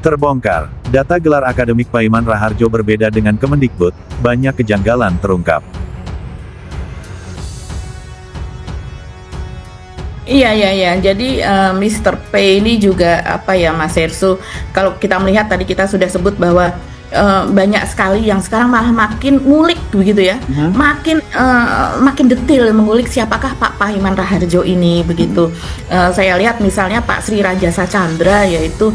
Terbongkar, data gelar akademik Paiman Raharjo berbeda dengan Kemendikbud, banyak kejanggalan terungkap. Iya. Jadi Mr. P ini juga apa ya Mas Hersu, kalau kita melihat tadi kita sudah sebut bahwa banyak sekali yang sekarang malah makin ngulik begitu ya, makin detail mengulik siapakah Pak Paiman Raharjo ini begitu. Saya lihat misalnya Pak Sri Rajasa Chandra, yaitu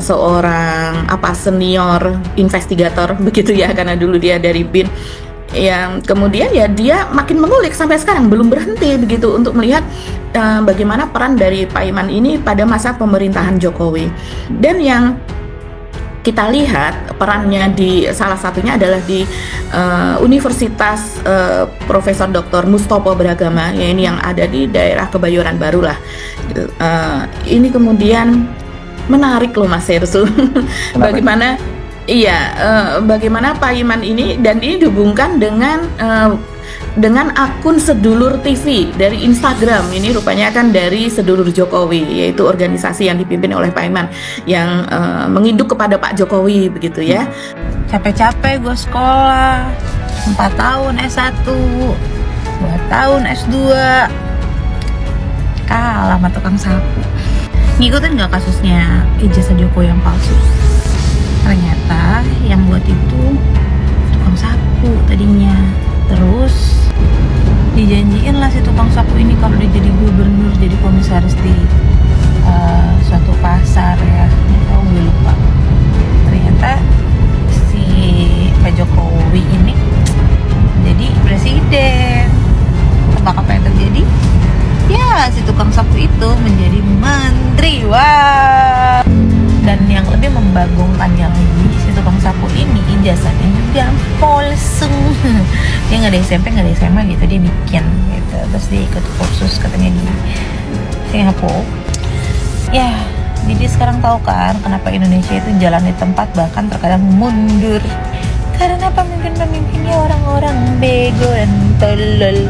seorang senior investigator begitu ya, karena dulu dia dari BIN, yang kemudian ya dia makin mengulik sampai sekarang belum berhenti begitu untuk melihat bagaimana peran dari Paiman ini pada masa pemerintahan Jokowi. Dan yang kita lihat perannya di salah satunya adalah di Universitas Profesor Dr. Mustopo Beragama, ya ini yang ada di daerah Kebayoran Baru lah. Ini kemudian menarik loh Mas Hersu. Bagaimana bagaimana Paiman ini, dan ini dihubungkan dengan akun Sedulur TV dari Instagram. Ini rupanya kan dari Sedulur Jokowi, yaitu organisasi yang dipimpin oleh Paiman yang menginduk kepada Pak Jokowi begitu ya. Capek-capek gue sekolah 4 tahun S1, 2 tahun S2, kalah sama tukang sapu. Ngikutin gak kasusnya ijazah Jokowi yang palsu? Ternyata yang buat itu tukang sapu tadinya. Terus dijanjiin lah si tukang sapu ini kalau dia jadi gubernur, jadi komisaris di suatu pasar ya, oh gue lupa. Ternyata si Pak Jokowi ini jadi presiden. Tebak apa yang terjadi? Ya, si tukang sapu itu menjadi menteri. Wah. Dan yang lebih membagongkannya lagi, si tukang sapu ini ijazahnya juga palsu. Dia nggak ada SMP, nggak ada SMA gitu, dia bikin gitu. Terus dia ikut kursus katanya di Singapura. Ya, jadi sekarang tahu kan kenapa Indonesia itu jalan di tempat bahkan terkadang mundur. Karena pemimpin-pemimpinnya orang-orang bego dan tolol.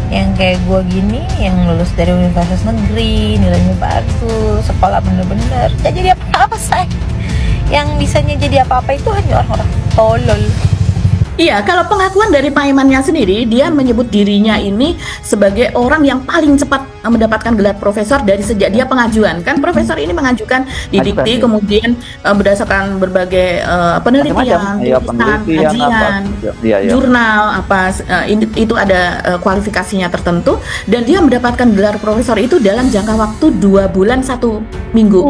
Yang kayak gue gini, yang lulus dari universitas negeri, nilainya bagus, sekolah bener-bener gak jadi apa-apa say. Yang bisanya jadi apa-apa itu hanya orang-orang tolol. Iya, kalau pengakuan dari Paimannya sendiri, dia menyebut dirinya ini sebagai orang yang paling cepat mendapatkan gelar profesor dari sejak dia pengajuan. Kan profesor ini mengajukan di Dikti, kemudian berdasarkan berbagai penelitian, kajian, jurnal, itu ada kualifikasinya tertentu, dan dia mendapatkan gelar profesor itu dalam jangka waktu 2 bulan 1 minggu.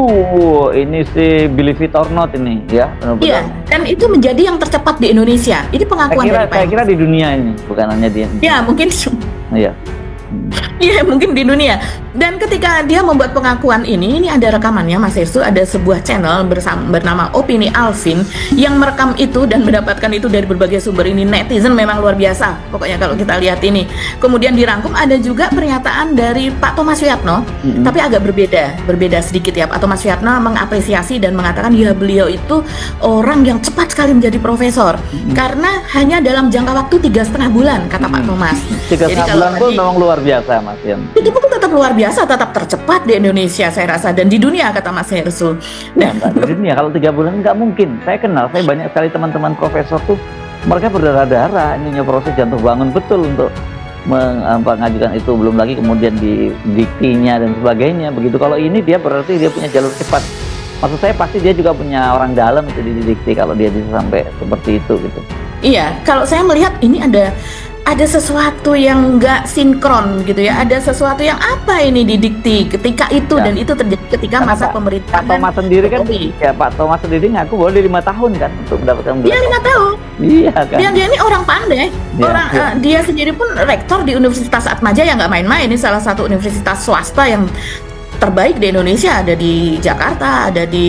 Ini sih believe it or not ini ya. Iya, dan itu menjadi yang tercepat di Indonesia. Ini pengakuan dari Paiman. Saya kira di dunia ini, bukan hanya di Indonesia. Ya, mungkin. Iya. Iya, mungkin di dunia. Dan ketika dia membuat pengakuan ini ada rekamannya Mas Hersu, ada sebuah channel bernama Opini Alvin yang merekam itu dan mendapatkan itu dari berbagai sumber. Ini netizen memang luar biasa pokoknya kalau kita lihat ini. Kemudian dirangkum ada juga pernyataan dari Pak Thomas Wiyatno, tapi agak berbeda sedikit ya. Pak Thomas Wiyatno mengapresiasi dan mengatakan ya beliau itu orang yang cepat sekali menjadi profesor karena hanya dalam jangka waktu 3,5 bulan kata Pak Thomas. 3,5 bulan itu memang luar biasa Mas Yan. Itu pun tetap luar biasa, tetap tercepat di Indonesia saya rasa, dan di dunia kata Mas Hersu. Nah, di dunia kalau 3 bulan nggak mungkin. Saya banyak sekali teman-teman profesor tuh, mereka berdarah-darah, ini proses jantung bangun betul untuk mengajukan itu, belum lagi kemudian di diktinya dan sebagainya. Begitu kalau ini dia berarti dia punya jalur cepat. Maksud saya pasti dia juga punya orang dalam itu di dikti kalau dia bisa sampai seperti itu gitu. Iya, kalau saya melihat ini ada sesuatu yang nggak sinkron gitu ya, ada sesuatu yang apa ini di dikti ketika itu ya. Dan itu terjadi ketika masa pemerintahan Pak Thomas sendiri kan ya, Pak Thomas sendiri ngaku bahwa dia 5 tahun kan untuk mendapatkan gelar. Dia 5 tahun. Iya kan. Dia ini orang pandai, dia sendiri pun rektor di Universitas Atmajaya, nggak main-main. Ini salah satu universitas swasta yang terbaik di Indonesia, ada di Jakarta, ada di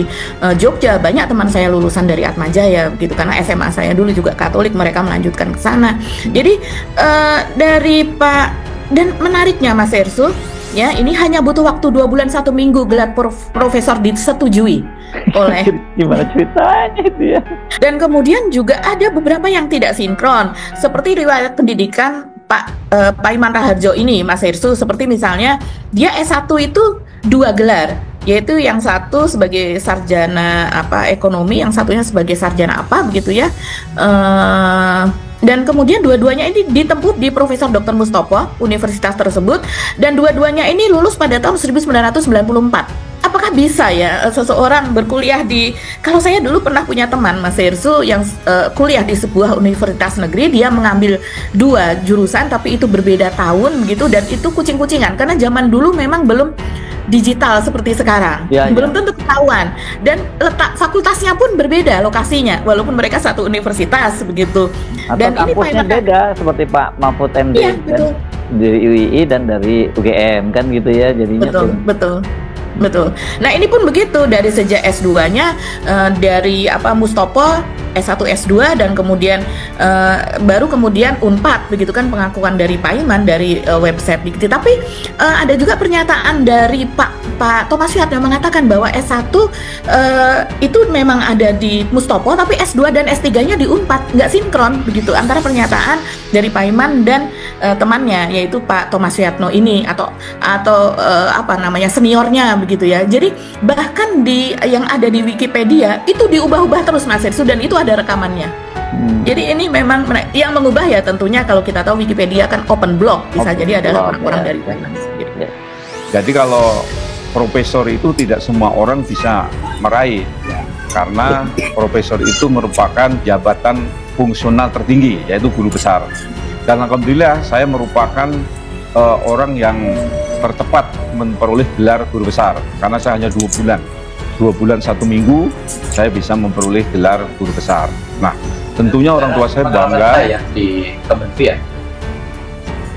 Jogja. Banyak teman saya lulusan dari Atmajaya begitu, karena SMA saya dulu juga Katolik, mereka melanjutkan ke sana. Jadi dari Pak, dan menariknya Mas Hersu ya, ini hanya butuh waktu 2 bulan 1 minggu gelar profesor disetujui oleh gimana ceritanya itu ya. Dan kemudian juga ada beberapa yang tidak sinkron seperti riwayat pendidikan Pak Paiman Raharjo ini Mas Hersu, seperti misalnya dia S1 itu 2 gelar, yaitu yang satu sebagai sarjana ekonomi, yang satunya sebagai sarjana begitu ya. Dan kemudian dua-duanya ini ditempuh di Profesor Dr. Mustopo, universitas tersebut, dan dua-duanya ini lulus pada tahun 1994. Apakah bisa ya seseorang berkuliah kalau saya dulu pernah punya teman, Mas Hersu, yang kuliah di sebuah universitas negeri, dia mengambil 2 jurusan tapi itu berbeda tahun begitu, dan itu kucing-kucingan karena zaman dulu memang belum digital seperti sekarang, belum tentu ketahuan, dan letak fakultasnya pun berbeda lokasinya walaupun mereka satu universitas begitu. Atau dan kampusnya ini beda seperti Pak Mahfud MD dari UII dan dari UGM kan gitu ya, jadinya betul. Nah ini pun begitu, dari sejak S2-nya dari Mustopo S1 S2 dan kemudian baru kemudian Unpad begitu kan, pengakuan dari Pak Iman dari website Dikti. Tapi ada juga pernyataan dari Pak Thomas Yat yang mengatakan bahwa S1 itu memang ada di Mustopo tapi S2 dan S3-nya di Unpad, nggak sinkron begitu antara pernyataan dari Pak Iman dan temannya yaitu Pak Thomas Yatno ini atau seniornya begitu ya. Jadi bahkan yang ada di Wikipedia itu diubah-ubah terus Mas Hersu, dan itu ada rekamannya. Jadi ini memang yang mengubah ya tentunya kalau kita tahu Wikipedia kan open blog, bisa jadi adalah orang-orang dari Pak Iman sendiri. Jadi kalau profesor itu tidak semua orang bisa meraih ya, karena profesor itu merupakan jabatan fungsional tertinggi yaitu guru besar. Dan alhamdulillah saya merupakan orang yang tercepat memperoleh gelar guru besar karena saya hanya 2 bulan 1 minggu saya bisa memperoleh gelar guru besar. Nah tentunya orang tua saya bangga ya, di kementerian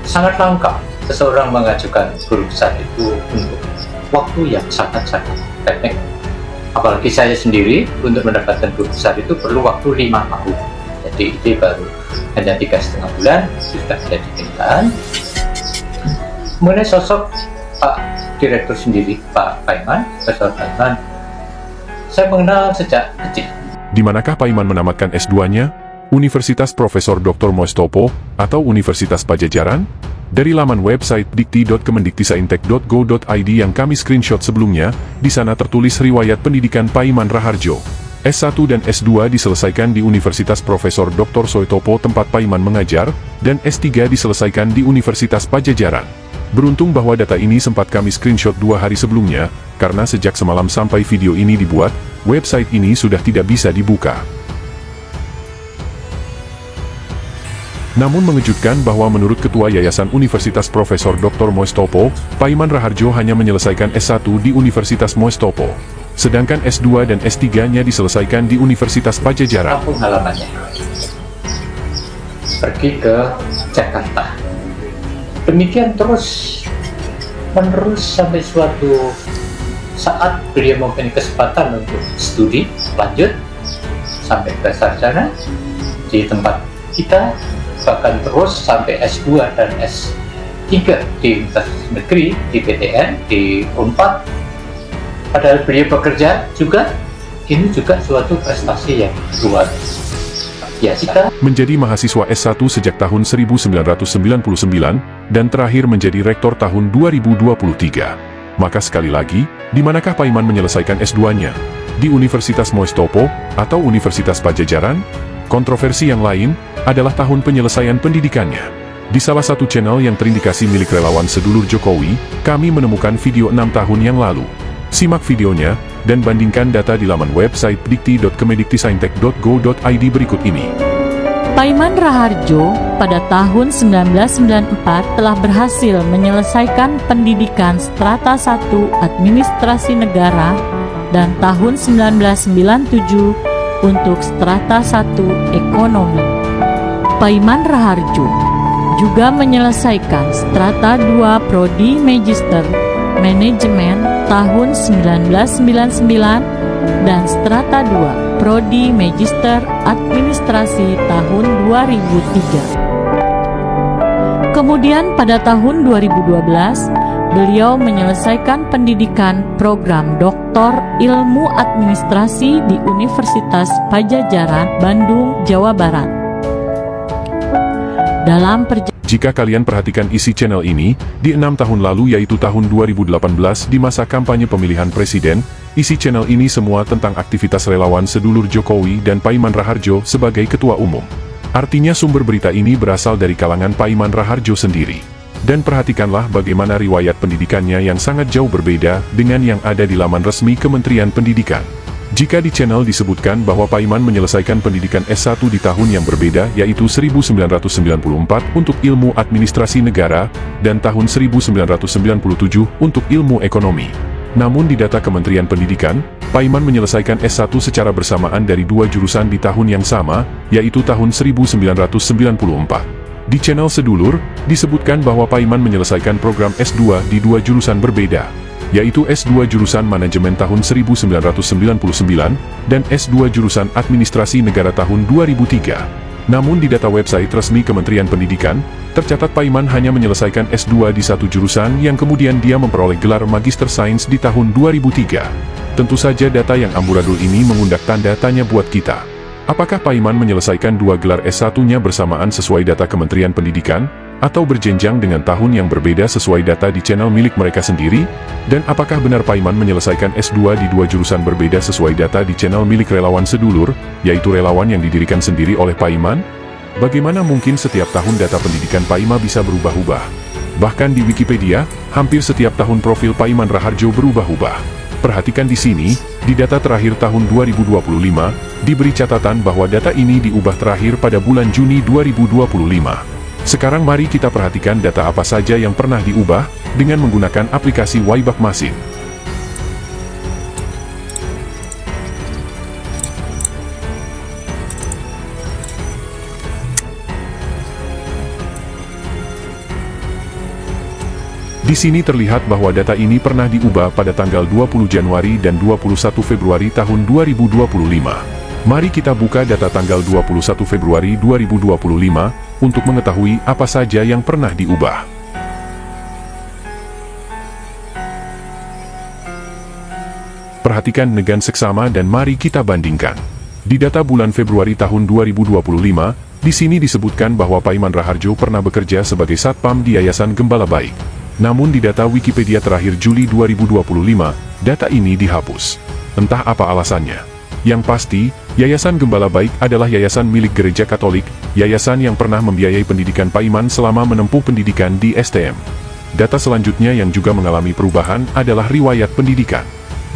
sangat lengkap seseorang mengajukan guru besar itu untuk waktu yang sangat-sangat pendek. Apalagi saya sendiri untuk mendapatkan guru besar itu perlu waktu 5 tahun. Jadi ini baru hanya 3,5 bulan sudah menjadi kenyataan. Mengenai sosok Pak Direktur sendiri, Pak Paiman, Profesor Paiman, saya mengenal sejak kecil. Di manakah Paiman menamatkan S2-nya? Universitas Profesor Dr. Mustopo atau Universitas Pajajaran? Dari laman website dikti.kemendiktisaintek.go.id yang kami screenshot sebelumnya, di sana tertulis riwayat pendidikan Paiman Raharjo. S1 dan S2 diselesaikan di Universitas Profesor Dr. Soetopo tempat Paiman mengajar, dan S3 diselesaikan di Universitas Pajajaran. Beruntung bahwa data ini sempat kami screenshot 2 hari sebelumnya, karena sejak semalam sampai video ini dibuat, website ini sudah tidak bisa dibuka. Namun mengejutkan bahwa menurut Ketua Yayasan Universitas Profesor Dr. Mustopo, Paiman Raharjo hanya menyelesaikan S1 di Universitas Mustopo. Sedangkan S2 dan S3-nya diselesaikan di Universitas Pajajaran. Kampung halamannya pergi ke Jakarta. Demikian terus menerus sampai suatu saat beliau mempunyai kesempatan untuk studi lanjut sampai ke sarjana di tempat kita, bahkan terus sampai S2 dan S3 di Universitas Negeri, di PTN, di Unpad. Padahal beliau bekerja juga, ini juga suatu prestasi yang luar biasa. Menjadi mahasiswa S1 sejak tahun 1999 dan terakhir menjadi rektor tahun 2023. Maka sekali lagi, di manakah Paiman menyelesaikan S2-nya? Di Universitas Mustopo atau Universitas Pajajaran? Kontroversi yang lain adalah tahun penyelesaian pendidikannya. Di salah satu channel yang terindikasi milik relawan sedulur Jokowi, kami menemukan video 6 tahun yang lalu. Simak videonya, dan bandingkan data di laman website dikti.kemendiktisaintek.go.id berikut ini. Paiman Raharjo pada tahun 1994 telah berhasil menyelesaikan pendidikan strata 1 administrasi negara dan tahun 1997 untuk strata 1 ekonomi. Paiman Raharjo juga menyelesaikan strata 2 prodi magister manajemen tahun 1999 dan strata 2 prodi magister administrasi tahun 2003. Kemudian pada tahun 2012 beliau menyelesaikan pendidikan program Doktor Ilmu Administrasi di Universitas Pajajaran, Bandung, Jawa Barat. Jika kalian perhatikan isi channel ini, di 6 tahun lalu yaitu tahun 2018 di masa kampanye pemilihan presiden, isi channel ini semua tentang aktivitas relawan sedulur Jokowi dan Paiman Raharjo sebagai ketua umum. Artinya sumber berita ini berasal dari kalangan Paiman Raharjo sendiri. Dan perhatikanlah bagaimana riwayat pendidikannya yang sangat jauh berbeda dengan yang ada di laman resmi Kementerian Pendidikan. Jika di channel disebutkan bahwa Paiman menyelesaikan pendidikan S1 di tahun yang berbeda yaitu 1994 untuk ilmu administrasi negara dan tahun 1997 untuk ilmu ekonomi. Namun di data Kementerian Pendidikan, Paiman menyelesaikan S1 secara bersamaan dari dua jurusan di tahun yang sama, yaitu tahun 1994. Di channel Sedulur, disebutkan bahwa Paiman menyelesaikan program S2 di dua jurusan berbeda, yaitu S2 jurusan Manajemen tahun 1999 dan S2 jurusan Administrasi Negara tahun 2003. Namun di data website resmi Kementerian Pendidikan, tercatat Paiman hanya menyelesaikan S2 di satu jurusan yang kemudian dia memperoleh gelar Magister Sains di tahun 2003. Tentu saja data yang amburadul ini mengundang tanda tanya buat kita. Apakah Paiman menyelesaikan dua gelar S1-nya bersamaan sesuai data Kementerian Pendidikan? Atau berjenjang dengan tahun yang berbeda sesuai data di channel milik mereka sendiri? Dan apakah benar Paiman menyelesaikan S2 di dua jurusan berbeda sesuai data di channel milik relawan sedulur, yaitu relawan yang didirikan sendiri oleh Paiman? Bagaimana mungkin setiap tahun data pendidikan Paiman bisa berubah-ubah? Bahkan di Wikipedia, hampir setiap tahun profil Paiman Raharjo berubah-ubah. Perhatikan di sini, di data terakhir tahun 2025, diberi catatan bahwa data ini diubah terakhir pada bulan Juni 2025. Sekarang mari kita perhatikan data apa saja yang pernah diubah dengan menggunakan aplikasi Wayback Machine. Di sini terlihat bahwa data ini pernah diubah pada tanggal 20 Januari dan 21 Februari tahun 2025. Mari kita buka data tanggal 21 Februari 2025 untuk mengetahui apa saja yang pernah diubah. Perhatikan dengan seksama dan mari kita bandingkan. Di data bulan Februari tahun 2025, di sini disebutkan bahwa Paiman Raharjo pernah bekerja sebagai satpam di Yayasan Gembala Baik. Namun di data Wikipedia terakhir Juli 2025, data ini dihapus. Entah apa alasannya. Yang pasti, Yayasan Gembala Baik adalah yayasan milik Gereja Katolik, yayasan yang pernah membiayai pendidikan Paiman selama menempuh pendidikan di STM. Data selanjutnya yang juga mengalami perubahan adalah riwayat pendidikan.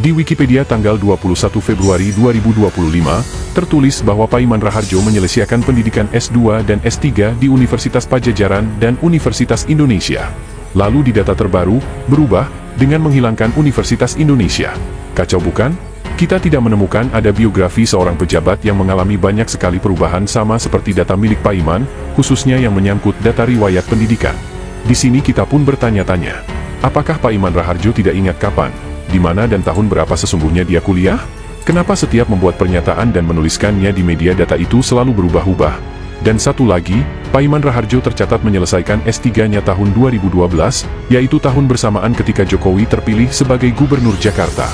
Di Wikipedia tanggal 21 Februari 2025, tertulis bahwa Paiman Raharjo menyelesaikan pendidikan S2 dan S3 di Universitas Pajajaran dan Universitas Indonesia. Lalu di data terbaru, berubah dengan menghilangkan Universitas Indonesia. Kacau bukan? Kita tidak menemukan ada biografi seorang pejabat yang mengalami banyak sekali perubahan sama seperti data milik Paiman, khususnya yang menyangkut data riwayat pendidikan. Di sini kita pun bertanya-tanya, apakah Paiman Raharjo tidak ingat kapan, di mana dan tahun berapa sesungguhnya dia kuliah? Kenapa setiap membuat pernyataan dan menuliskannya di media data itu selalu berubah-ubah? Dan satu lagi, Paiman Raharjo tercatat menyelesaikan S3-nya tahun 2012, yaitu tahun bersamaan ketika Jokowi terpilih sebagai Gubernur Jakarta.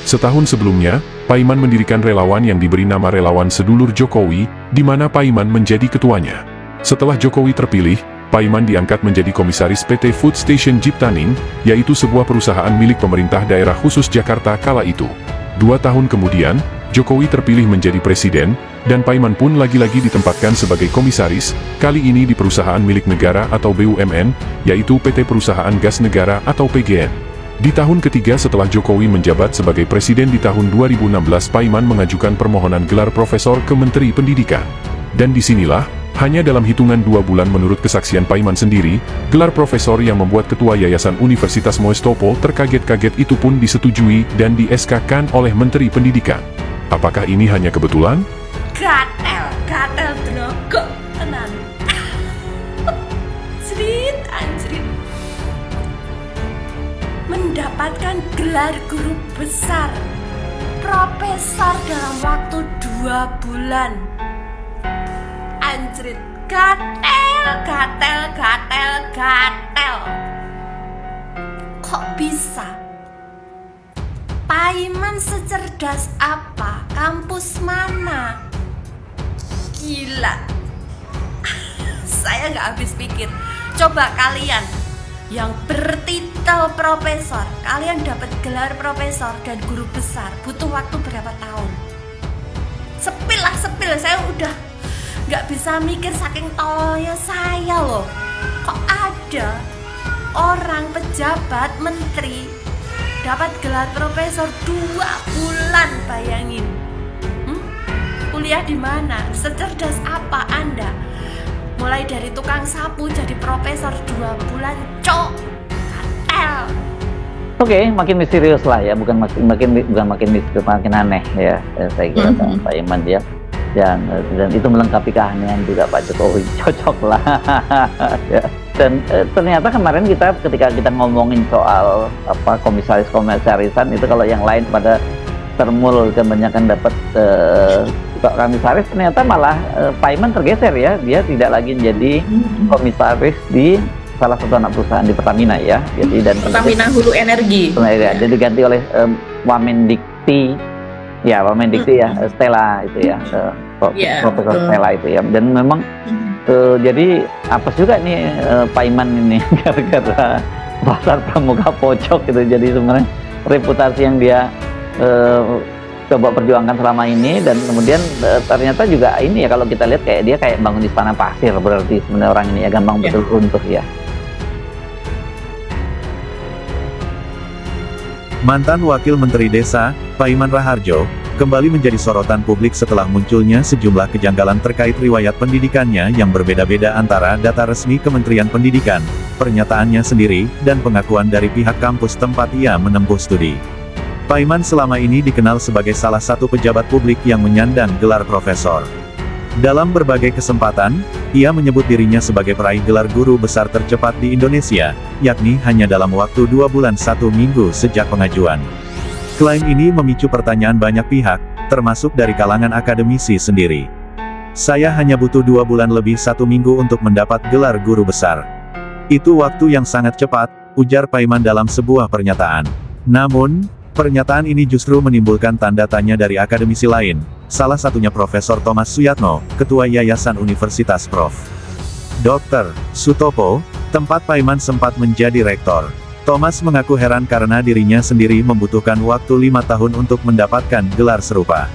Setahun sebelumnya, Paiman mendirikan relawan yang diberi nama Relawan Sedulur Jokowi, di mana Paiman menjadi ketuanya. Setelah Jokowi terpilih, Paiman diangkat menjadi komisaris PT Food Station Jiptaning, yaitu sebuah perusahaan milik pemerintah daerah khusus Jakarta kala itu. 2 tahun kemudian, Jokowi terpilih menjadi presiden, dan Paiman pun lagi-lagi ditempatkan sebagai komisaris, kali ini di perusahaan milik negara atau BUMN, yaitu PT Perusahaan Gas Negara atau PGN. Di tahun ketiga setelah Jokowi menjabat sebagai presiden di tahun 2016, Paiman mengajukan permohonan gelar profesor ke Menteri Pendidikan. Dan disinilah, hanya dalam hitungan 2 bulan menurut kesaksian Paiman sendiri, gelar profesor yang membuat Ketua Yayasan Universitas Moestopo terkaget-kaget itu pun disetujui dan di-SK-kan oleh Menteri Pendidikan. Apakah ini hanya kebetulan? Gatel drogo tenan. Anjrit. Mendapatkan gelar guru besar, profesor dalam waktu 2 bulan. Anjrit, gatel. Kok bisa? Paiman secerdas apa? Kampus mana? Gila. Saya nggak habis pikir. Coba kalian yang bertitel profesor, kalian dapat gelar profesor dan guru besar, butuh waktu berapa tahun? Sepil, saya udah nggak bisa mikir saking tololnya saya loh. Kok ada orang pejabat menteri dapat gelar profesor 2 bulan, bayangin. Kuliah di mana? Secerdas apa Anda? Mulai dari tukang sapu jadi profesor 2 bulan, cok. Katel. Oke, makin misterius lah ya, bukan makin misterius, makin aneh ya. Saya kira Pak Iman ya. Dan itu melengkapi keanehan juga Pak Jokowi, cocok lah. Ya. Dan ternyata kemarin ketika kita ngomongin soal komisaris-komisarisan itu, kalau yang lain pada termul kebanyakan dapat komisaris, ternyata malah Pak Iman tergeser ya, dia tidak lagi menjadi komisaris di salah satu anak perusahaan di Pertamina ya. Jadi dan Pertamina Hulu Energi. Ya. Jadi diganti oleh Wamendikti. Ya, Wamendikti ya, Stella itu ya, Profesor Stella itu ya. Dan memang jadi apa juga nih Pak Iman ini gara-gara pasar pramuka pojok gitu. Jadi sebenarnya reputasi yang dia coba perjuangkan selama ini, dan kemudian ternyata juga ini ya, kalau kita lihat kayak dia kayak bangun istana pasir, berarti sebenarnya orang ini ya gampang betul runtuh ya. Mantan Wakil Menteri Desa, Paiman Raharjo, kembali menjadi sorotan publik setelah munculnya sejumlah kejanggalan terkait riwayat pendidikannya yang berbeda-beda antara data resmi Kementerian Pendidikan, pernyataannya sendiri, dan pengakuan dari pihak kampus tempat ia menempuh studi. Paiman selama ini dikenal sebagai salah satu pejabat publik yang menyandang gelar profesor. Dalam berbagai kesempatan, ia menyebut dirinya sebagai peraih gelar guru besar tercepat di Indonesia, yakni hanya dalam waktu 2 bulan 1 minggu sejak pengajuan. Klaim ini memicu pertanyaan banyak pihak, termasuk dari kalangan akademisi sendiri. Saya hanya butuh 2 bulan lebih 1 minggu untuk mendapat gelar guru besar. Itu waktu yang sangat cepat, ujar Paiman dalam sebuah pernyataan. Namun, pernyataan ini justru menimbulkan tanda tanya dari akademisi lain, salah satunya Profesor Thomas Suyatno, Ketua Yayasan Universitas Prof. Dr. Sutopo, tempat Paiman sempat menjadi rektor. Thomas mengaku heran karena dirinya sendiri membutuhkan waktu 5 tahun untuk mendapatkan gelar serupa.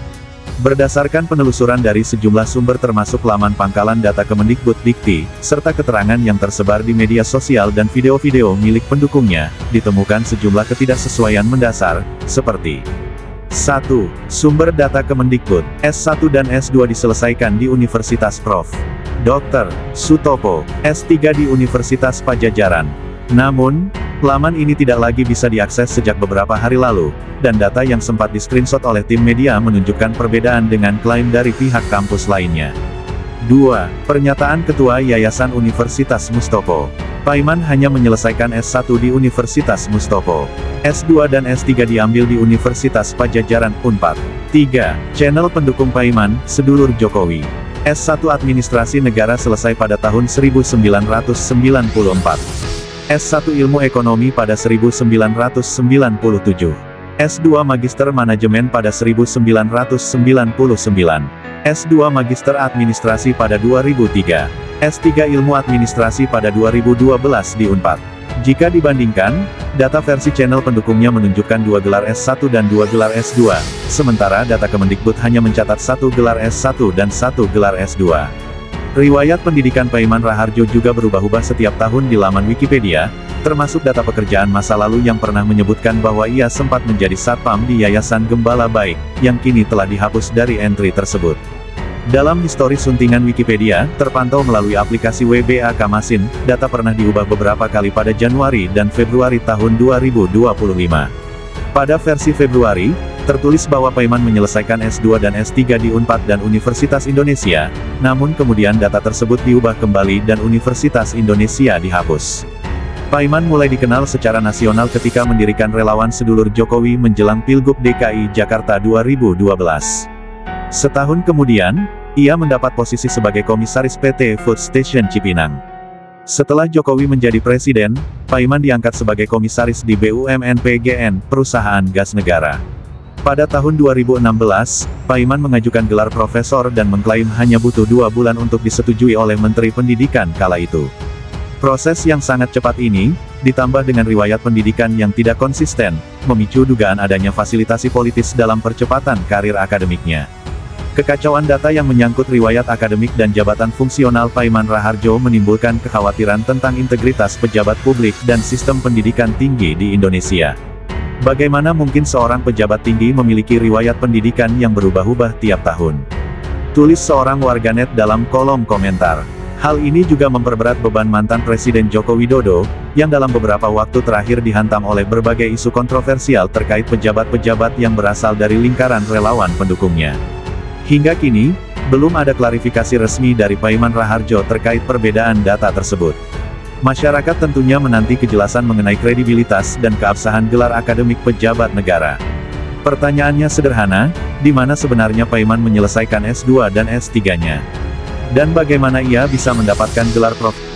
Berdasarkan penelusuran dari sejumlah sumber termasuk laman pangkalan data Kemendikbud-Dikti, serta keterangan yang tersebar di media sosial dan video-video milik pendukungnya, ditemukan sejumlah ketidaksesuaian mendasar, seperti 1. Sumber data Kemendikbud, S1 dan S2 diselesaikan di Universitas Prof. Dr. Sutopo, S3 di Universitas Pajajaran. Namun, laman ini tidak lagi bisa diakses sejak beberapa hari lalu, dan data yang sempat di-screenshot oleh tim media menunjukkan perbedaan dengan klaim dari pihak kampus lainnya. 2. Pernyataan Ketua Yayasan Universitas Mustopo. Paiman hanya menyelesaikan S1 di Universitas Mustopo. S2 dan S3 diambil di Universitas Pajajaran, Unpad. 3. Channel pendukung Paiman, sedulur Jokowi. S1 Administrasi Negara selesai pada tahun 1994. S1 Ilmu Ekonomi pada 1997. S2 Magister Manajemen pada 1999. S2 Magister Administrasi pada 2003. S3 Ilmu Administrasi pada 2012 di Unpad. Jika dibandingkan, data versi channel pendukungnya menunjukkan 2 gelar S1 dan 2 gelar S2, sementara data Kemendikbud hanya mencatat 1 gelar S1 dan 1 gelar S2. Riwayat pendidikan Paiman Raharjo juga berubah-ubah setiap tahun di laman Wikipedia, termasuk data pekerjaan masa lalu yang pernah menyebutkan bahwa ia sempat menjadi satpam di Yayasan Gembala Baik, yang kini telah dihapus dari entry tersebut. Dalam histori suntingan Wikipedia, terpantau melalui aplikasi WBA Kamasin, data pernah diubah beberapa kali pada Januari dan Februari tahun 2025. Pada versi Februari, tertulis bahwa Paiman menyelesaikan S2 dan S3 di Unpad dan Universitas Indonesia, namun kemudian data tersebut diubah kembali dan Universitas Indonesia dihapus. Paiman mulai dikenal secara nasional ketika mendirikan Relawan Sedulur Jokowi menjelang Pilgub DKI Jakarta 2012. Setahun kemudian, ia mendapat posisi sebagai komisaris PT Food Station Cipinang. Setelah Jokowi menjadi presiden, Paiman diangkat sebagai komisaris di BUMN PGN, perusahaan gas negara. Pada tahun 2016, Paiman mengajukan gelar profesor dan mengklaim hanya butuh 2 bulan untuk disetujui oleh Menteri Pendidikan kala itu. Proses yang sangat cepat ini, ditambah dengan riwayat pendidikan yang tidak konsisten, memicu dugaan adanya fasilitasi politis dalam percepatan karir akademiknya. Kekacauan data yang menyangkut riwayat akademik dan jabatan fungsional Paiman Raharjo menimbulkan kekhawatiran tentang integritas pejabat publik dan sistem pendidikan tinggi di Indonesia. Bagaimana mungkin seorang pejabat tinggi memiliki riwayat pendidikan yang berubah-ubah tiap tahun? Tulis seorang warganet dalam kolom komentar. Hal ini juga memperberat beban mantan Presiden Joko Widodo, yang dalam beberapa waktu terakhir dihantam oleh berbagai isu kontroversial terkait pejabat-pejabat yang berasal dari lingkaran relawan pendukungnya. Hingga kini, belum ada klarifikasi resmi dari Paiman Raharjo terkait perbedaan data tersebut. Masyarakat tentunya menanti kejelasan mengenai kredibilitas dan keabsahan gelar akademik pejabat negara. Pertanyaannya sederhana, di mana sebenarnya Paiman menyelesaikan S2 dan S3-nya? Dan bagaimana ia bisa mendapatkan gelar Prof.